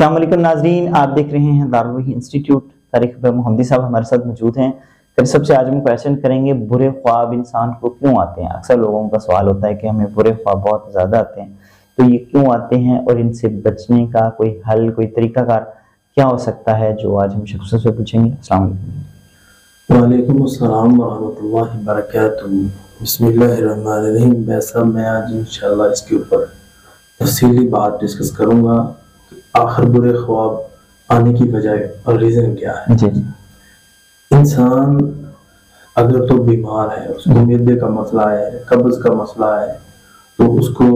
السلام علیکم ناظرین، آپ دیکھ رہے ہیں دارالوحی انسٹیٹیوٹ۔ طارق محمدی صاحب ہمارے ساتھ موجود ہیں۔ پھر سب سے آج ہم کویشچن کریں گے برے خواب انسان کو کیوں آتے ہیں۔ اکثر لوگوں کا سوال ہوتا ہے کہ ہمیں برے خواب بہت زیادہ آتے ہیں، تو یہ کیوں آتے ہیں اور ان سے بچنے کا کوئی حل، کوئی طریقہ کار کیا ہو سکتا ہے، جو آج ہم شخص سے پوچھیں گے۔ السلام علیکم۔ وعلیکم السلام ورحمۃ اللہ وبرکاتہ۔ بسم اللہ الرحمن الرحیم۔ میں آج انشاءاللہ اس کے اوپر تفصیلی بات ڈسکس کروں گا کہ آخر برے خواب آنے کی وجہ اور ریزن کیا ہے۔ جی انسان اگر تو بیمار ہے، اس کو معدے کا مسئلہ ہے، قبض کا مسئلہ ہے، تو اس کو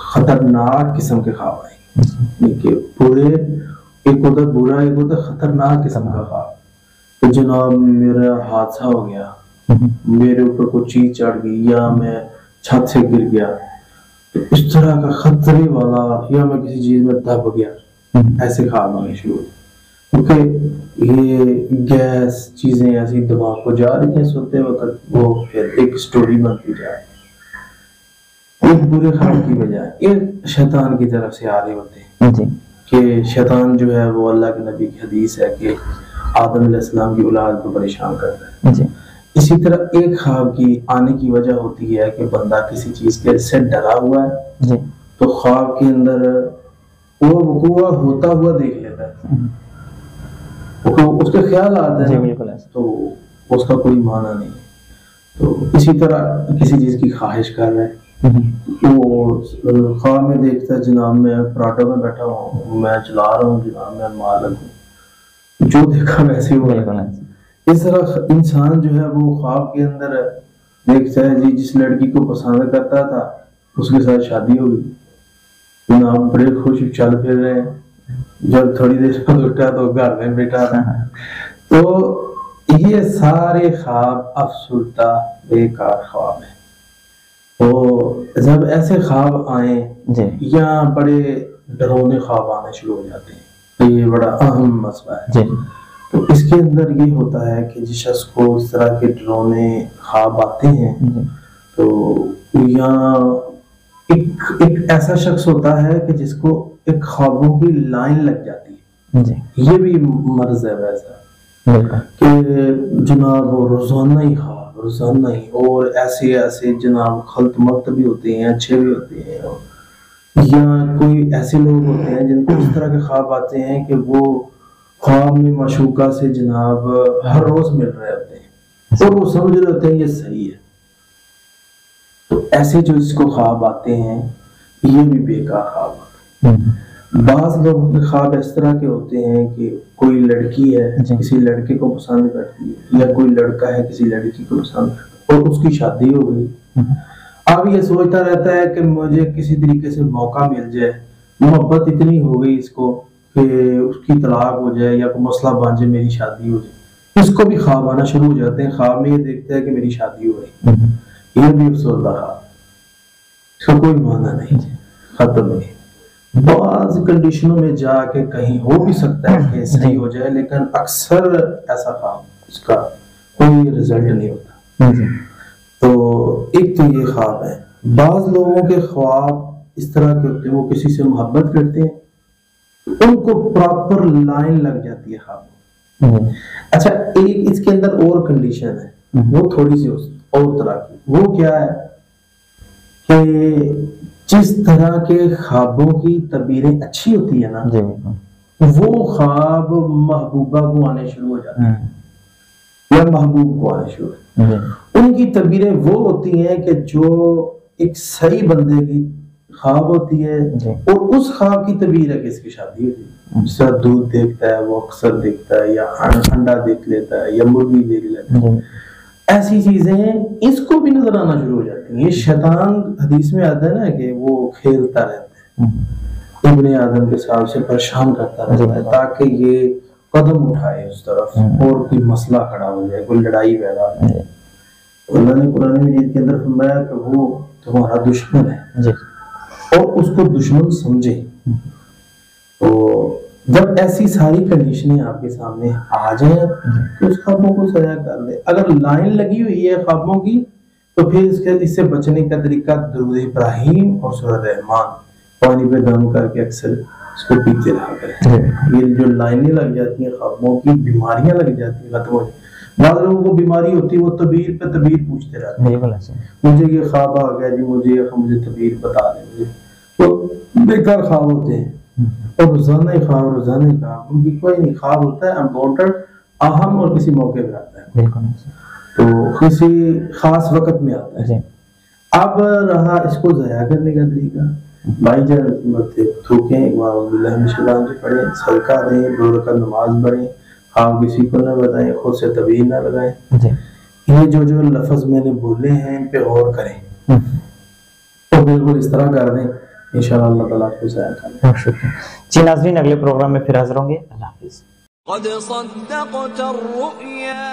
خطرناک قسم کے خواب آئیں گے۔ برے ایک ہوتا برا، ایک ہوتا خطرناک قسم کا خواب کہ جناب میرا حادثہ ہو گیا، میرے اوپر کوئی چیز چڑھ گئی، یا میں چھت سے گر گیا، تو اس طرح کا خطرے والا، یا میں کسی چیز میں دب گیا، ایسے خواب آنے شروع ہوئے۔ کیونکہ یہ گیس چیزیں ایسی دماغ کو جا رہی ہیں سوتے وقت، وہ پھر ایک سٹوری بنتی جائے۔ ایک برے خواب کی وجہ ایک شیطان کی طرف سے آ رہے ہوتے ہیں کہ شیطان جو ہے وہ اللہ کے نبی کی حدیث ہے کہ آدم علیہ السلام کی اولاد کو پریشان کرتا ہے۔ اسی طرح ایک خواب کی آنے کی وجہ ہوتی ہے کہ بندہ کسی چیز کے سے ڈرا ہوا ہے، تو خواب کے اندر وہ وقوع ہوتا ہوا دیکھ لیتا ہے، اس کے خیال آتا ہے، تو اس کا کوئی معنی نہیں۔ تو اسی طرح کسی چیز کی خواہش کر رہا ہے، وہ خواب میں دیکھتا ہے جناب میں پراٹو میں بیٹھا ہوں، میں چلا رہا ہوں، جناب میں مالک ہوں، جو دیکھا ویسے ہو رہا ہے۔ اس طرح انسان جو ہے وہ خواب کے اندر دیکھتا ہے جی جس لڑکی کو پسند کرتا تھا اس کے ساتھ شادی ہو گئی، جناب بڑے خوش چل پھر رہے ہیں، جب تھوڑی دیر بعد اٹھا تو گھر میں بیٹھا تھا۔ تو یہ سارے خواب افسردہ بیکار خواب ہیں۔ تو جب ایسے خواب آئیں یا بڑے ڈرونے خواب آنے شروع ہو جاتے ہیں، تو یہ بڑا اہم مسئلہ ہے۔ تو اس کے اندر یہ ہوتا ہے کہ جس شخص کو اس طرح کے ڈرونے خواب آتے ہیں، تو یا ایک ایسا شخص ہوتا ہے کہ جس کو ایک خوابوں کی لائن لگ جاتی ہے۔ یہ بھی مرض ہے ویسا کہ جناب روزانہ ہی خواب، روزانہ ہی، اور ایسے ایسے جناب خلط ملط بھی ہوتے ہیں، اچھے بھی ہوتے ہیں، یا کوئی ایسے لوگ ہوتے ہیں جن کو اس طرح کے خواب آتے ہیں کہ وہ خواب میں معشوقہ سے جناب ہر روز مل رہے ہوتے ہیں اور وہ سمجھ رہے ہوتے ہیں یہ صحیح ہے۔ تو ایسے جو اس کو خواب آتے ہیں یہ بھی بیکار خواب ہوتے ہیں۔ بعض لوگوں کے خواب اس طرح کے ہوتے ہیں کہ کوئی لڑکی ہے کسی لڑکے کو پسند کرتی ہے، یا کوئی لڑکا ہے کسی لڑکی کو پسند کرتا ہے اور اس کی شادی ہو گئی، اب یہ سوچتا رہتا ہے کہ مجھے کسی طریقے سے موقع مل جائے، محبت اتنی ہو گئی اس کو کہ اس کی طلاق ہو جائے یا کوئی مسئلہ بن جائے، میری شادی ہو جائے۔ اس کو بھی خواب آنا شروع ہو جاتے ہیں، خواب میں یہ دیکھتا ہے کہ میری شادی ہو رہی، یہ بھی افسردہ خواب، اس کا کوئی معنی نہیں، ختم نہیں۔ بعض کنڈیشنوں میں جا کے کہیں ہو بھی سکتا ہے کہ صحیح ہو جائے، لیکن اکثر ایسا خواب اس کا کوئی رزلٹ نہیں ہوتا۔ تو ایک تو یہ خواب ہے۔ بعض لوگوں کے خواب اس طرح کے ہوتے ہیں، وہ کسی سے محبت کرتے ہیں، ان کو پراپر لائن لگ جاتی ہے خواب۔ اچھا ایک اس کے اندر اور کنڈیشن ہے، وہ تھوڑی سی اور طرح کی، وہ کیا ہے کہ جس طرح کے خوابوں کی تعبیریں اچھی ہوتی ہے نا، وہ خواب محبوبہ کو آنے شروع ہو جاتے ہیں یا محبوب کو آنے شروع ہو جاتے ہیں۔ ان کی تعبیریں وہ ہوتی ہیں کہ جو ایک صحیح بندے کی خواب ہوتی ہے، اور اس خواب کی تعبیر ہے کہ اس کی شادی ہوتی ہے۔ جس طرح دودھ دیکھتا ہے وہ اکثر دیکھتا ہے، یا انڈا دیکھ لیتا ہے، یا مرغی دیکھ لیتا ہے، ایسی چیزیں اس کو بھی نظر آنا شروع ہو جاتی ہیں۔ یہ شیطان حدیث میں آتا ہے نا کہ وہ کھیلتا رہتا ہے، ابن آدم کے ساتھ سے پریشان کرتا رہتا ہے تاکہ یہ قدم اٹھائے اس طرف اور کوئی مسئلہ کھڑا ہو جائے، کوئی لڑائی پیدا ہو جائے۔ اللہ نے قرآن مجید کے اندر فرمایا کہ وہ تمہارا دشمن ہے اور اس کو دشمن سمجھے۔ تو جب ایسی ساری کنڈیشنیں آپ کے سامنے آ جائیں تو اس خوابوں کو سجا کر دیں۔ اگر لائن لگی ہوئی ہے خوابوں کی تو پھر اس سے بچنے کا طریقہ درود ابراہیم اور سورۃ رحمان پانی پہ دم کر کے اکثر اس کو پیتے رہا کریں. یہ جو لائنیں لگ جاتی ہیں خوابوں کی، بیماریاں لگ جاتی ہیں ختم ہو جاتی. بعض لوگوں کو بیماری ہوتی ہے وہ تعبیر پہ تعبیر پوچھتے رہتے ہیں، مجھے یہ خواب آ گیا جی، مجھے تعبیر بتا دیں مجھے. تو بیکار خواب ہوتے ہیں، اور روزانہ ہی خواب ان کی کوئی نہیں. خواب ہوتا ہے امپورٹنٹ، اہم، اور کسی موقع پہ آتا ہے، تو کسی خاص وقت میں آتا ہے. اب رہا اس کو ضائع کرنے کا طریقہ، بھائی جان تھوکیں، اعوذ باللہ من الشیطان سے پڑھیں، صدقہ دیں، 2 رکعت نماز پڑھیں، آپ کسی کو نہ بتائیں، خود سے تعبیر نہ لگائیں. یہ جو لفظ میں نے بولے ہیں ان پہ غور کریں، تو بالکل اس طرح کر دیں، انشاءاللہ اللہ تعالیٰ کو ضائع کریں. جی ناظرین، اگلے پروگرام میں پھر حاضر ہوں گے. اللہ حافظ. قد صدقت الرؤيا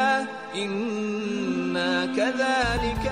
إنا كذلك